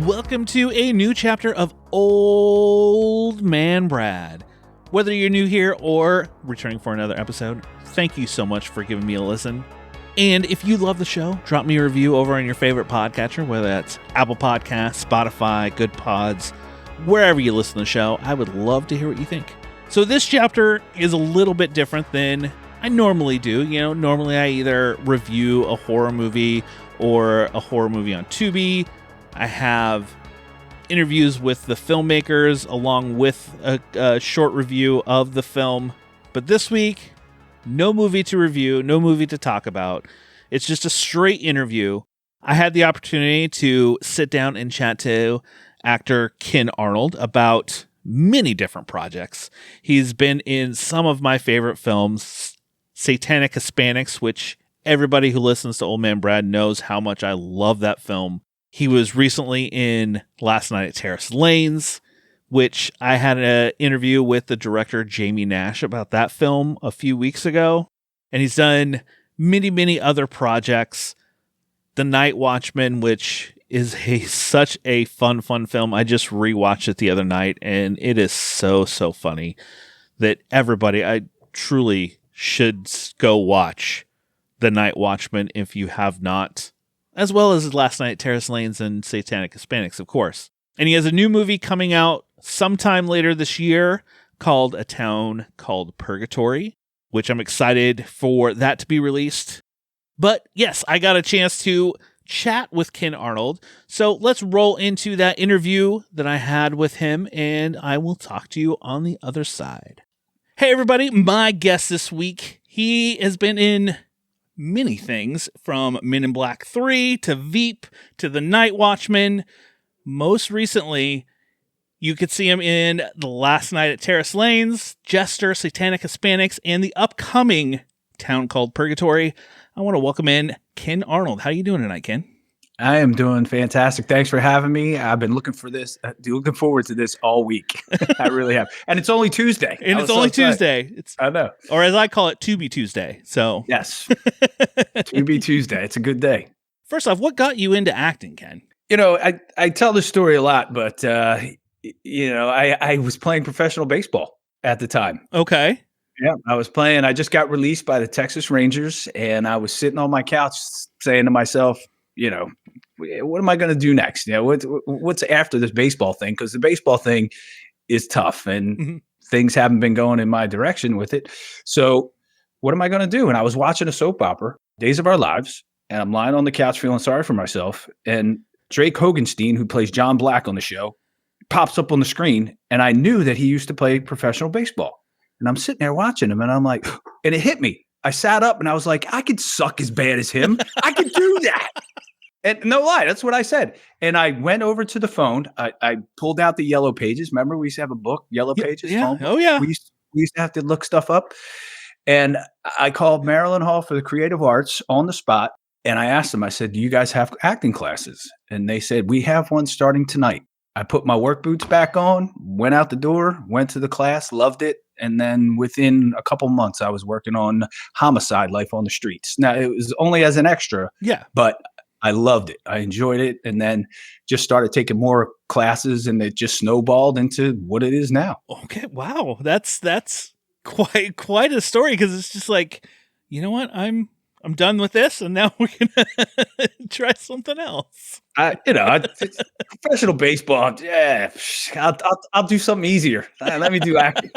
Welcome to a new chapter of Old Man Brad. Whether you're new here or returning for another episode, thank you so much for giving me a listen. And if you love the show, drop me a review over on your favorite podcatcher, whether that's Apple Podcasts, Spotify, Good Pods, wherever you listen to the show. I would love to hear what you think. So this chapter is a little bit different than I normally do. Normally I either review a horror movie or a horror movie on Tubi. I have interviews with the filmmakers along with a short review of the film. But this week, no movie to review, no movie to talk about. It's just a straight interview. I had the opportunity to sit down and chat to actor Ken Arnold about many different projects. He's been in some of my favorite films, Satanic Hispanics, which everybody who listens to Old Man Brad knows how much I love that film. He was recently in Last Night at Terrace Lanes, which I had an interview with the director Jamie Nash about that film a few weeks ago. And he's done many, many other projects. The Night Watchman, which is such a fun film. I just rewatched it the other night, and it is so funny that everybody, I truly should go watch The Night Watchman if you have not, as well as Last Night at Terrace Lanes and Satanic Hispanics, of course. And he has a new movie coming out sometime later this year called A Town Called Purgatory, which I'm excited for that to be released. But yes, I got a chance to chat with Ken Arnold. So let's roll into that interview that I had with him, and I will talk to you on the other side. Hey everybody, my guest this week, he has been in many things, from Men in Black 3 to Veep to The Night Watchman. Most recently, you could see him in The Last Night at Terrace Lanes, Jester, Satanic Hispanics, and the upcoming Town Called Purgatory. I want to welcome in Ken Arnold. How are you doing tonight, Ken? I am doing fantastic. Thanks for having me. I've been looking forward to this all week. I really have. And it's only Tuesday. And it's only Tuesday. I know. Or as I call it, To Be Tuesday. So yes, To Be Tuesday. It's a good day. First off, what got you into acting, Ken? I tell this story a lot, but I was playing professional baseball at the time. Okay. Yeah, I just got released by the Texas Rangers, and I was sitting on my couch saying to myself, what am I going to do next? What's after this baseball thing? Because the baseball thing is tough, and things haven't been going in my direction with it. So what am I going to do? And I was watching a soap opera, Days of Our Lives, and I'm lying on the couch feeling sorry for myself. And Drake Hogenstein, who plays John Black on the show, pops up on the screen, and I knew that he used to play professional baseball. And I'm sitting there watching him, and I'm like, and it hit me. I sat up, and I was like, I could suck as bad as him. I could do that. And no lie, that's what I said. And I went over to the phone. I pulled out the Yellow Pages. Remember, we used to have a book, Yellow Pages? Yeah. Phone? Oh, yeah. We used to have to look stuff up. And I called Maryland Hall for the Creative Arts on the spot. And I asked them, I said, do you guys have acting classes? And they said, we have one starting tonight. I put my work boots back on, went out the door, went to the class, loved it. And then within a couple months, I was working on Homicide: Life on the Streets. Now, it was only as an extra. Yeah. But I loved it. I enjoyed it. And then just started taking more classes, and it just snowballed into what it is now. Okay. Wow. That's quite a story, because it's just like, you know what? I'm done with this, and now we're going to try something else. It's professional baseball. Yeah. I'll do something easier. Let me do acting.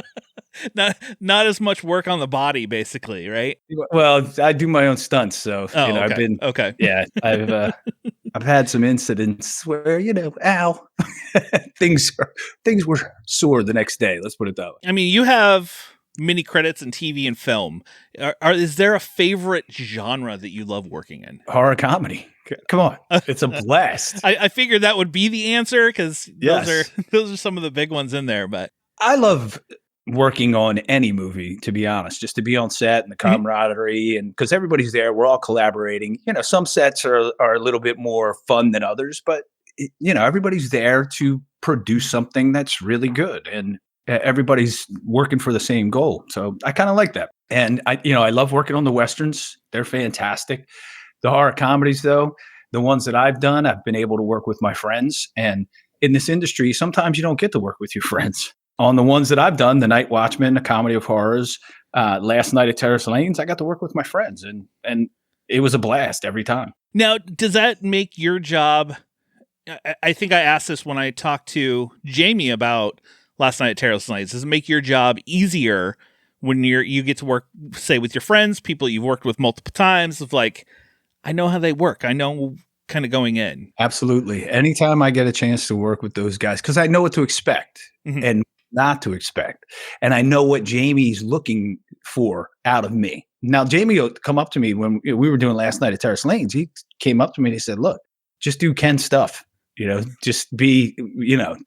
Not as much work on the body, basically, right? Well, I do my own stunts, so okay. I've been okay. Yeah, I've had some incidents where ow, things were sore the next day. Let's put it that way. I mean, you have many credits in TV and film. Is there a favorite genre that you love working in? Horror comedy. Come on, it's a blast. I figured that would be the answer, because yes. those are some of the big ones in there. But I love working on any movie, to be honest, just to be on set and the camaraderie, and because everybody's there, we're all collaborating. Some sets are a little bit more fun than others, but everybody's there to produce something that's really good, and everybody's working for the same goal. So I kind of like that. And I love working on the Westerns. They're fantastic. The horror comedies, though, The ones that I've done, I've been able to work with my friends. And in this industry, sometimes you don't get to work with your friends. On the ones that I've done, The Night Watchman, A Comedy of Horrors, last night at Terrace Lanes, I got to work with my friends, and it was a blast every time. Now, does that make your job? I think I asked this when I talked to Jamie about last night at Terrace Lanes. Does it make your job easier when you get to work, say, with your friends, people you've worked with multiple times? Of like, I know how they work. I know kind of going in. Absolutely. Anytime I get a chance to work with those guys, because I know what to expect and not to expect. And I know what Jamie's looking for out of me. Now, Jamie will come up to me when we were doing last night at Terrace Lanes. He came up to me and he said, look, just do Ken's stuff. Just be,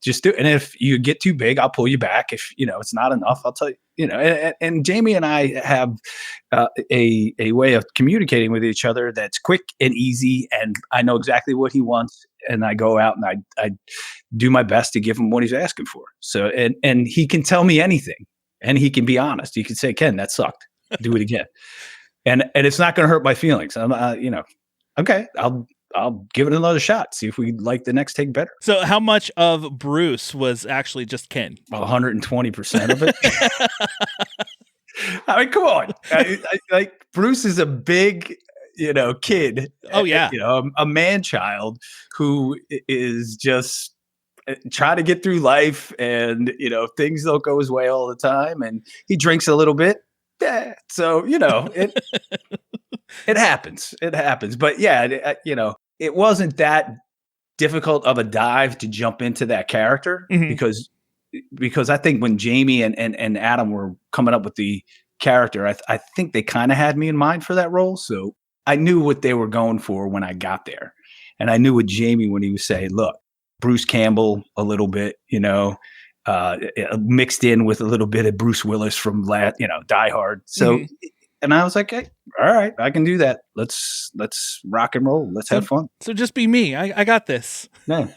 just do it. And if you get too big, I'll pull you back. If, it's not enough, I'll tell you, and Jamie and I have a way of communicating with each other that's quick and easy. And I know exactly what he wants. And I go out and I do my best to give him what he's asking for. So, and he can tell me anything and he can be honest. He can say, Ken, that sucked. Do it again. And it's not going to hurt my feelings. I'm, okay, I'll give it another shot. See if we like the next take better. So how much of Bruce was actually just Ken? 120% of it. I mean, come on. Like Bruce is a big, kid. Oh yeah. A man child who is just trying to get through life, and, things don't go his way all the time, and he drinks a little bit. Yeah. So, it happens. It happens. But yeah, it wasn't that difficult of a dive to jump into that character because I think when Jamie and Adam were coming up with the character, I think they kind of had me in mind for that role. So I knew what they were going for when I got there. And I knew with Jamie when he was saying, look, Bruce Campbell a little bit, mixed in with a little bit of Bruce Willis from Die Hard. So and I was like, hey, all right, I can do that. Let's rock and roll. Let's have fun. So just be me. I got this. No,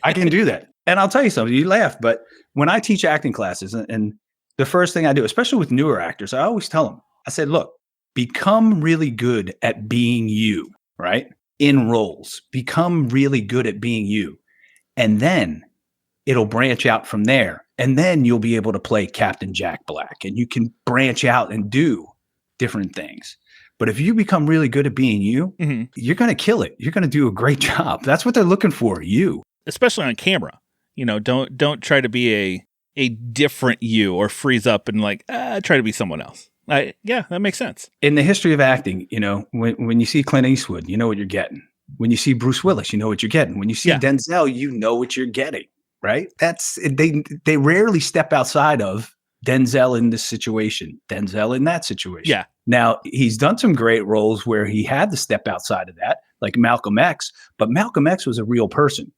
I can do that. And I'll tell you something, you laugh, but when I teach acting classes, and the first thing I do, especially with newer actors, I always tell them, I said, look, become really good at being you, right? In roles, become really good at being you. And then it'll branch out from there. And then you'll be able to play Captain Jack Black, and you can branch out and do different things. But if you become really good at being you, you're going to kill it. You're going to do a great job. That's what they're looking for, you. Especially on camera. Don't try to be a different you or freeze up and try to be someone else. Yeah, that makes sense. In the history of acting, when you see Clint Eastwood, you know what you're getting. When you see Bruce Willis, you know what you're getting. When you see Denzel, you know what you're getting, right? That's they rarely step outside of Denzel in this situation, Denzel in that situation. Yeah. Now, he's done some great roles where he had to step outside of that, like Malcolm X, but Malcolm X was a real person,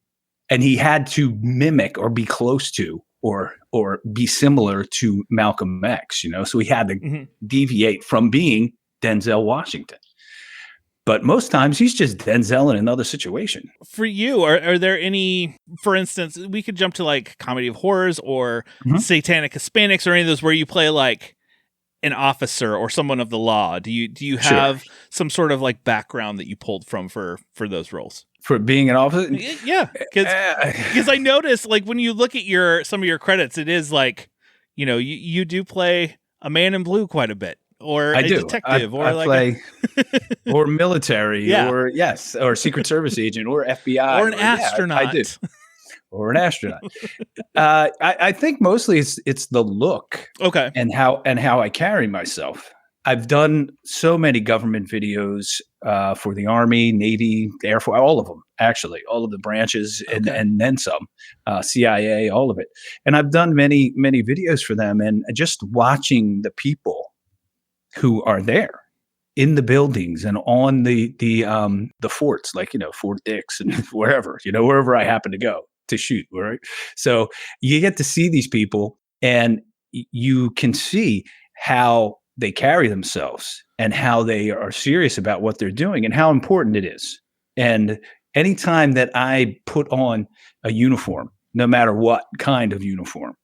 and he had to mimic or be close to or be similar to Malcolm X, so he had to deviate from being Denzel Washington. But most times he's just Denzel in another situation. For you, are there any, for instance, we could jump to Comedy of Horrors or Satanic Hispanics or any of those where you play an officer or someone of the law. Do you have some sort of background that you pulled from for those roles? For being an officer? Yeah. Because I noticed when you look at some of your credits, it is you do play a man in blue quite a bit. Or detective, I play, or military, or Secret Service agent, or FBI, or an astronaut. I do, or an astronaut. I think mostly it's the look, okay, and how I carry myself. I've done so many government videos for the Army, Navy, Air Force, all of them, actually, all of the branches, and then some, CIA, all of it. And I've done many videos for them, and just watching the people who are there in the buildings and on the forts, Fort Dix and wherever I happen to go to shoot. Right. So you get to see these people, and you can see how they carry themselves and how they are serious about what they're doing and how important it is. And anytime that I put on a uniform, no matter what kind of uniform,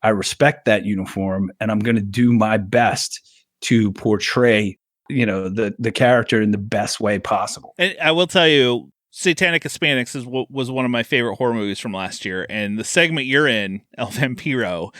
I respect that uniform, and I'm going to do my best to portray, the character in the best way possible. And I will tell you, Satanic Hispanics was one of my favorite horror movies from last year, and the segment you're in, El Vampiro,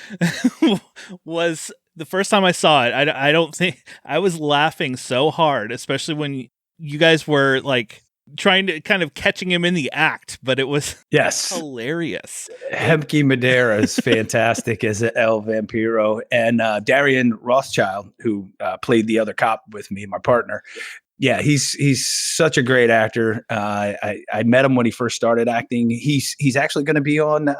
was the first time I saw it. I don't think I was laughing so hard, especially when you guys were like trying to kind of catching him in the act, but it was hilarious. Hemke Madera is fantastic as El Vampiro, and Darian Rothschild, who played the other cop with me, my partner. Yeah, he's such a great actor. I met him when he first started acting. He's actually going to be on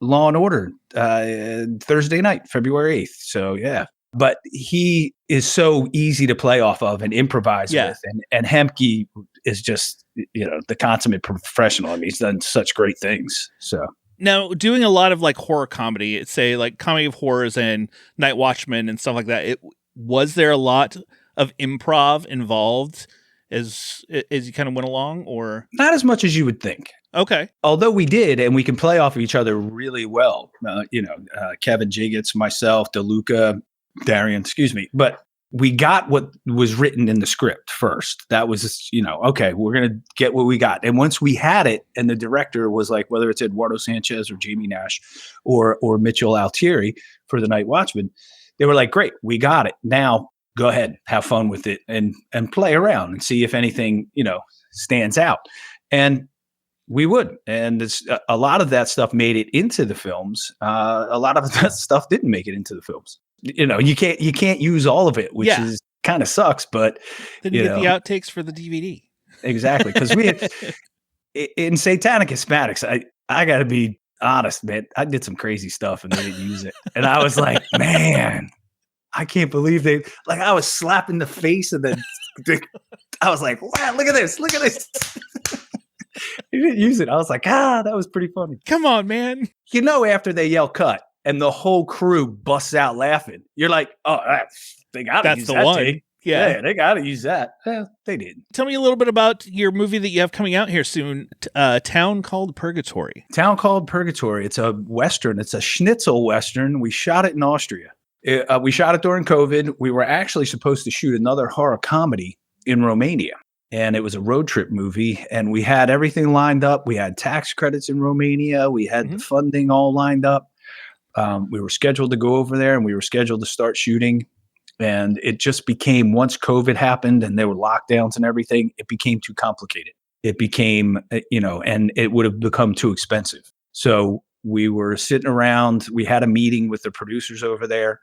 Law and Order Thursday night, February 8th. So yeah, but he is so easy to play off of and improvise with, and Hemke is just the consummate professional. I mean, he's done such great things. So now doing a lot of like horror comedy, say like Comedy of Horrors and Night Watchman and stuff like that. Was there a lot of improv involved as you kind of went along, or not as much as you would think? Okay. Although we did, and we can play off of each other really well. Kevin Jiggets, myself, DeLuca, Darian, but we got what was written in the script first. That was, okay, we're going to get what we got. And once we had it, and the director was like, whether it's Eduardo Sanchez or Jamie Nash or Mitchell Altieri for The Night Watchman, they were like, great, we got it. Now go ahead, have fun with it and play around and see if anything, stands out. And we would. And a lot of that stuff made it into the films. A lot of that stuff didn't make it into the films. You can't use all of it, which is kind of sucks. But then you get the outtakes for the DVD. Exactly, because we had, in Satanic Hispanics, I got to be honest, man. I did some crazy stuff and they didn't use it, and I was like, man, I can't believe they like. I was slapping the face of the I was like, wow, look at this. He didn't use it. I was like, that was pretty funny. Come on, man. After they yell cut and the whole crew busts out laughing, you're like, oh, they got to use that one. Take. Yeah, they got to use that. They didn't. Tell me a little bit about your movie that you have coming out here soon, Town Called Purgatory. Town Called Purgatory. It's a Western. It's a schnitzel Western. We shot it in Austria. We shot it during COVID. We were actually supposed to shoot another horror comedy in Romania. And it was a road trip movie, and we had everything lined up. We had tax credits in Romania. We had the funding all lined up. We were scheduled to go over there, and we were scheduled to start shooting. And it just became, once COVID happened and there were lockdowns and everything, it became too complicated. It became, and it would have become too expensive. So we were sitting around. We had a meeting with the producers over there,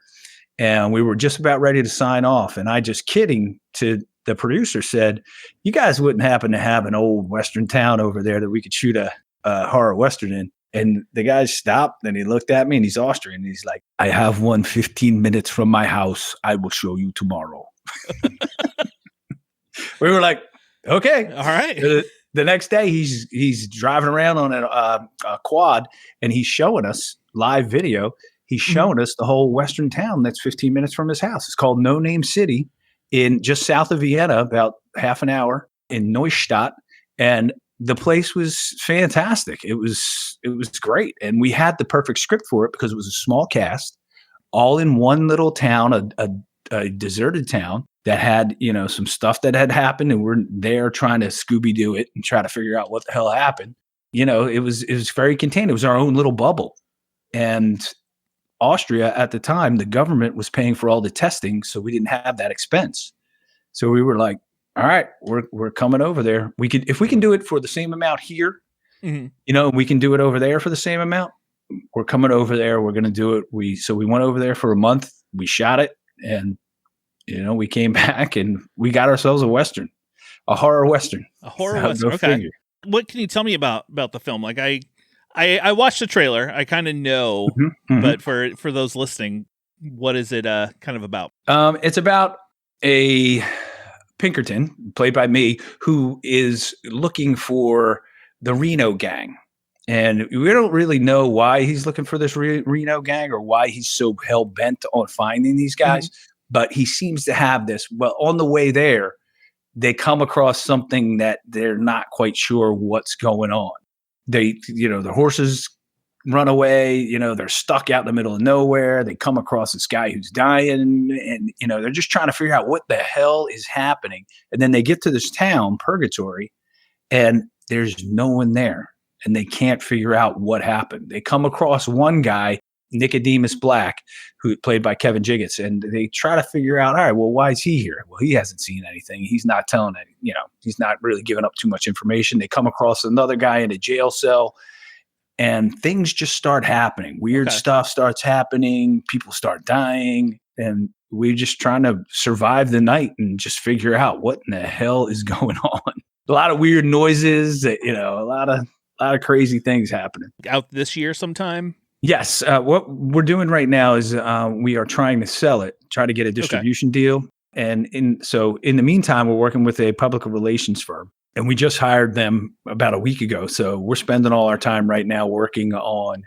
and we were just about ready to sign off. And I just kidding to the producer said, you guys wouldn't happen to have an old Western town over there that we could shoot a horror Western in? And the guy stopped and he looked at me, and he's Austrian. And he's like, I have one 15 minutes from my house. I will show you tomorrow. We were like, okay. All right. The next day he's driving around on a quad, and he's showing us live video. He's showing us the whole Western town that's 15 minutes from his house. It's called No Name City, in just south of Vienna, about half an hour, in Neustadt. And the place was fantastic. It was great. And we had the perfect script for it because it was a small cast, all in one little town, a deserted town that had, some stuff that had happened, and we're there trying to Scooby-Doo it and try to figure out what the hell happened. It was very contained. It was our own little bubble. And Austria at the time, the government was paying for all the testing, so we didn't have that expense. So we were like, all right, we're coming over there. If we can do it for the same amount here, we can do it over there for the same amount. We're coming over there. We're going to do it. We went over there for a month. We shot it, and we came back and we got ourselves a Western, a horror Western. A horror Western. Okay. Figure. What can you tell me about the film? Like I watched the trailer. I kind of know, but for those listening, what is it kind of about? It's about a Pinkerton, played by me, who is looking for the Reno gang. And we don't really know why he's looking for this Reno gang or why he's so hell-bent on finding these guys. But he seems to have this. Well, on the way there, they come across something that they're not quite sure what's going on. The horses run away, they're stuck out in the middle of nowhere. They come across this guy who's dying, and, they're just trying to figure out what the hell is happening. And then they get to this town, Purgatory, and there's no one there, and they can't figure out what happened. They come across one guy, Nicodemus Black, who played by Kevin Jiggets, and they try to figure out, all right, well, why is he here? Well, he hasn't seen anything. He's not telling any, he's not really giving up too much information. They come across another guy in a jail cell, and things just start happening. Weird stuff starts happening. People start dying, and we're just trying to survive the night and just figure out what in the hell is going on. A lot of weird noises, a lot of crazy things happening. Out this year sometime? Yes. What we're doing right now is we are trying to sell it, try to get a distribution deal. And in the meantime, we're working with a public relations firm, and we just hired them about a week ago. So we're spending all our time right now working on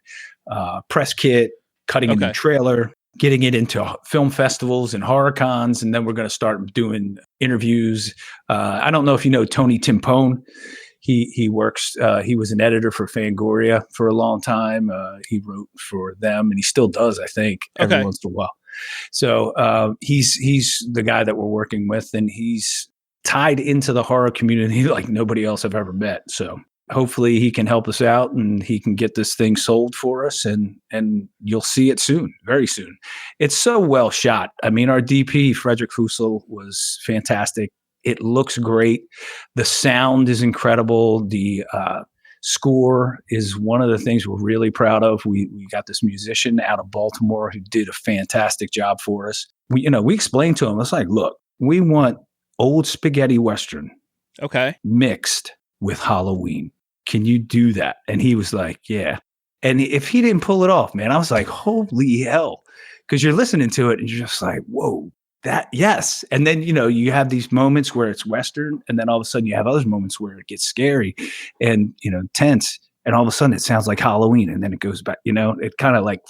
press kit, cutting a new trailer, getting it into film festivals and horror cons. And then we're going to start doing interviews. I don't know if you know Tony Timpone. He works, he was an editor for Fangoria for a long time. He wrote for them, and he still does, I think, every once in a while. So he's the guy that we're working with, and he's tied into the horror community like nobody else I've ever met. So hopefully he can help us out, and he can get this thing sold for us, and you'll see it soon, very soon. It's so well shot. I mean, our DP, Frederick Fussel, was fantastic. It looks great. The sound is incredible. The score is one of the things we're really proud of. We got this musician out of Baltimore who did a fantastic job for us. We explained to him, it's like, look, we want old spaghetti Western mixed with Halloween. Can you do that? And he was like, yeah. And if he didn't pull it off, man, I was like, holy hell. Because you're listening to it and you're just like, whoa. That, yes. And then, you have these moments where it's Western, and then all of a sudden you have other moments where it gets scary and, tense. And all of a sudden it sounds like Halloween. And then it goes back, it kind of like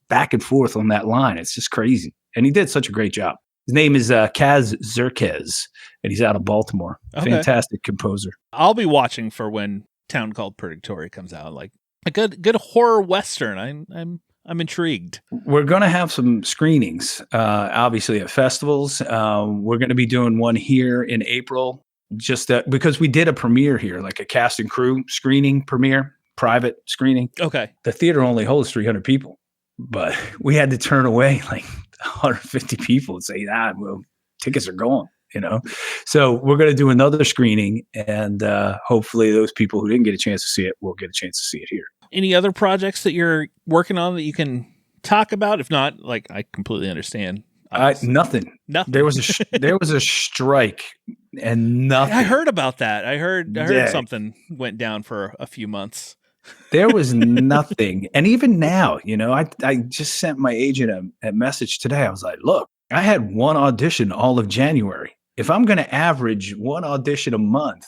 back and forth on that line. It's just crazy. And he did such a great job. His name is Kaz Zerkes, and he's out of Baltimore. Fantastic composer. I'll be watching for when Town Called Purgatory comes out. Like a good horror Western. I'm intrigued. We're going to have some screenings, obviously at festivals. We're going to be doing one here in April, just because we did a premiere here, like a cast and crew screening premiere, private screening. Okay. The theater only holds 300 people, but we had to turn away like 150 people and say, well, tickets are gone, So we're going to do another screening, and hopefully those people who didn't get a chance to see it will get a chance to see it here. Any other projects that you're working on that you can talk about? If not, like, I completely understand. Nothing. There was a strike, and nothing. I heard about that. I heard something went down for a few months. There was nothing. And even now, I just sent my agent a message today. I was like, look, I had one audition all of January. If I'm going to average one audition a month,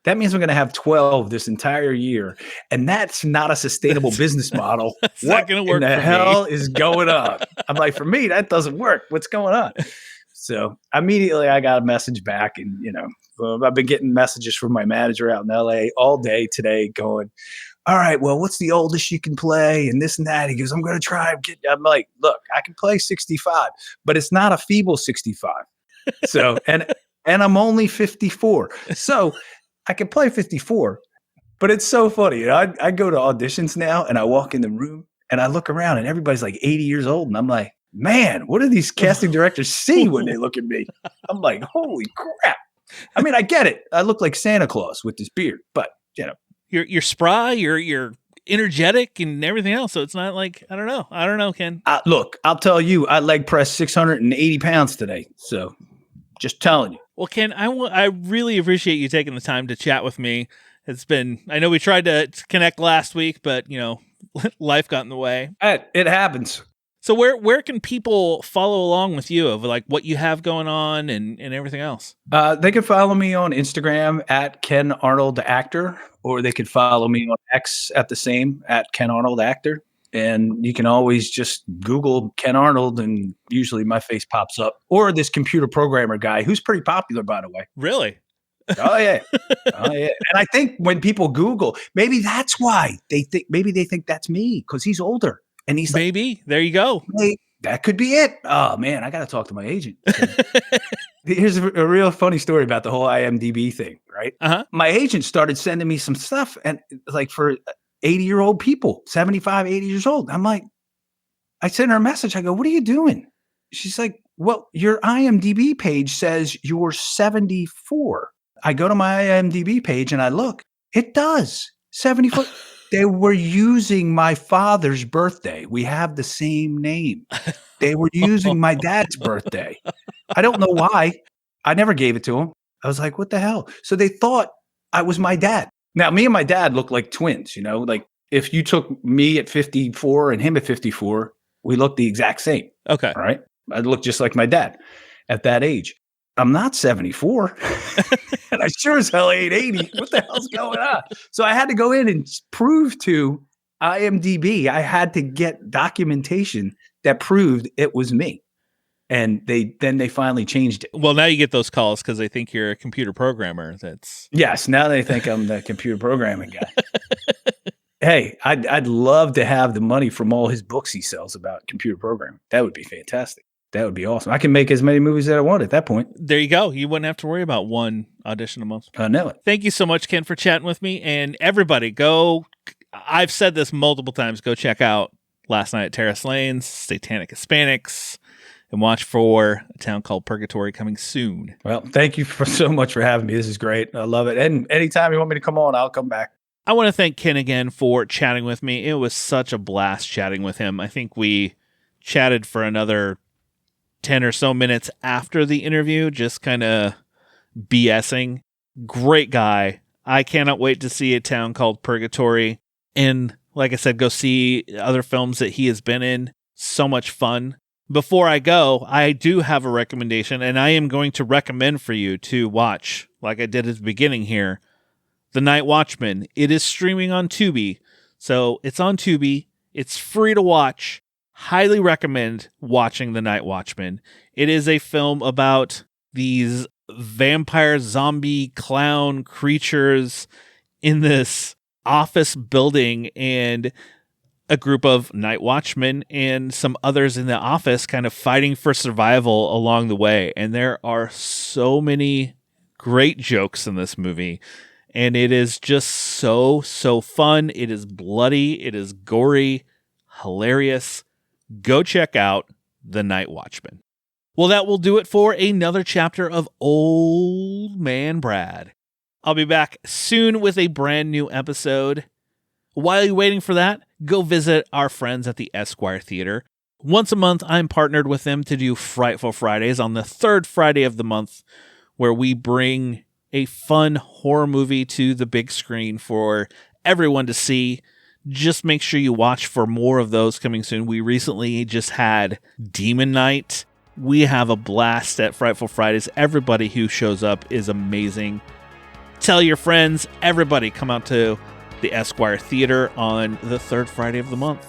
that means I'm going to have 12 this entire year. And that's not a sustainable business model. That's not going to work. What in the hell is going on? I'm like, for me, that doesn't work. What's going on? So immediately I got a message back, and, I've been getting messages from my manager out in LA all day today going, all right, well, what's the oldest you can play? And this and that. He goes, I'm going to try. I'm like, look, I can play 65, but it's not a feeble 65. So, and I'm only 54. So I can play 54, but it's so funny. I go to auditions now, and I walk in the room and I look around, and everybody's like 80 years old. And I'm like, man, what do these casting directors see when they look at me? I'm like, holy crap. I mean, I get it. I look like Santa Claus with this beard, but you're spry, you're energetic and everything else. So it's not like, I don't know, Ken. Look, I'll tell you, I leg pressed 680 pounds today. So just telling you. Well, Ken, I really appreciate you taking the time to chat with me. I know we tried to connect last week, but life got in the way. It happens. So where can people follow along with you of like what you have going on and everything else? They can follow me on Instagram at Ken Arnold Actor, or they could follow me on X at the same, at Ken Arnold Actor. And you can always just Google Ken Arnold, and usually my face pops up. Or this computer programmer guy, who's pretty popular, by the way. Really? Oh, yeah. Oh, yeah. And I think when people Google, maybe that's why they think that's me, because he's older. And he's maybe. There you go. Hey, that could be it. Oh, man, I got to talk to my agent. Here's a real funny story about the whole IMDb thing, right? My agent started sending me some stuff and like for 80-year-old people, 75, 80 years old. I'm like, I sent her a message. I go, what are you doing? She's like, well, your IMDb page says you're 74. I go to my IMDb page and I look, it does 74. They were using my father's birthday. We have the same name. They were using my dad's birthday. I don't know why. I never gave it to him. I was like, what the hell? So they thought I was my dad. Now, me and my dad look like twins, like if you took me at 54 and him at 54, we look the exact same. Okay. All right. I look just like my dad at that age. I'm not 74 and I sure as hell ain't 80. What the hell's going on? So I had to go in and prove to IMDb, I had to get documentation that proved it was me. And they finally changed it. Well, now you get those calls because they think you're a computer programmer. Yes. Now they think I'm the computer programming guy. Hey, I'd love to have the money from all his books he sells about computer programming. That would be fantastic. That would be awesome. I can make as many movies as I want at that point. There you go. You wouldn't have to worry about one audition a month. I know it. Thank you so much, Ken, for chatting with me. And everybody, go. I've said this multiple times. Go check out Last Night at Terrace Lanes, Satanic Hispanics, and watch for A Town Called Purgatory coming soon. Well, thank you so much for having me. This is great. I love it. And anytime you want me to come on, I'll come back. I want to thank Ken again for chatting with me. It was such a blast chatting with him. I think we chatted for another 10 or so minutes after the interview, just kind of BSing. Great guy. I cannot wait to see A Town Called Purgatory. And like I said, go see other films that he has been in. So much fun. Before I go, I do have a recommendation, and I am going to recommend for you to watch, like I did at the beginning here, The Night Watchman. It is streaming on Tubi. So it's on Tubi. It's free to watch. Highly recommend watching The Night Watchman. It is a film about these vampire zombie clown creatures in this office building, and a group of night watchmen and some others in the office kind of fighting for survival along the way. And there are so many great jokes in this movie. And it is just so fun. It is bloody. It is gory, hilarious. Go check out The Night Watchman. Well, that will do it for another chapter of Old Man Brad. I'll be back soon with a brand new episode. While you're waiting for that, go visit our friends at the Esquire Theater. Once a month, I'm partnered with them to do Frightful Fridays on the third Friday of the month, where we bring a fun horror movie to the big screen for everyone to see. Just make sure you watch for more of those coming soon. We recently just had Demon Night. We have a blast at Frightful Fridays. Everybody who shows up is amazing. Tell your friends, everybody come out to the Esquire Theater on the third Friday of the month.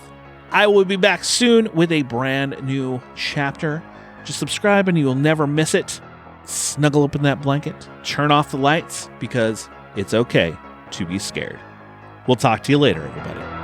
I will be back soon with a brand new chapter. Just subscribe and you will never miss it. Snuggle up in that blanket. Turn off the lights because it's okay to be scared. We'll talk to you later, everybody.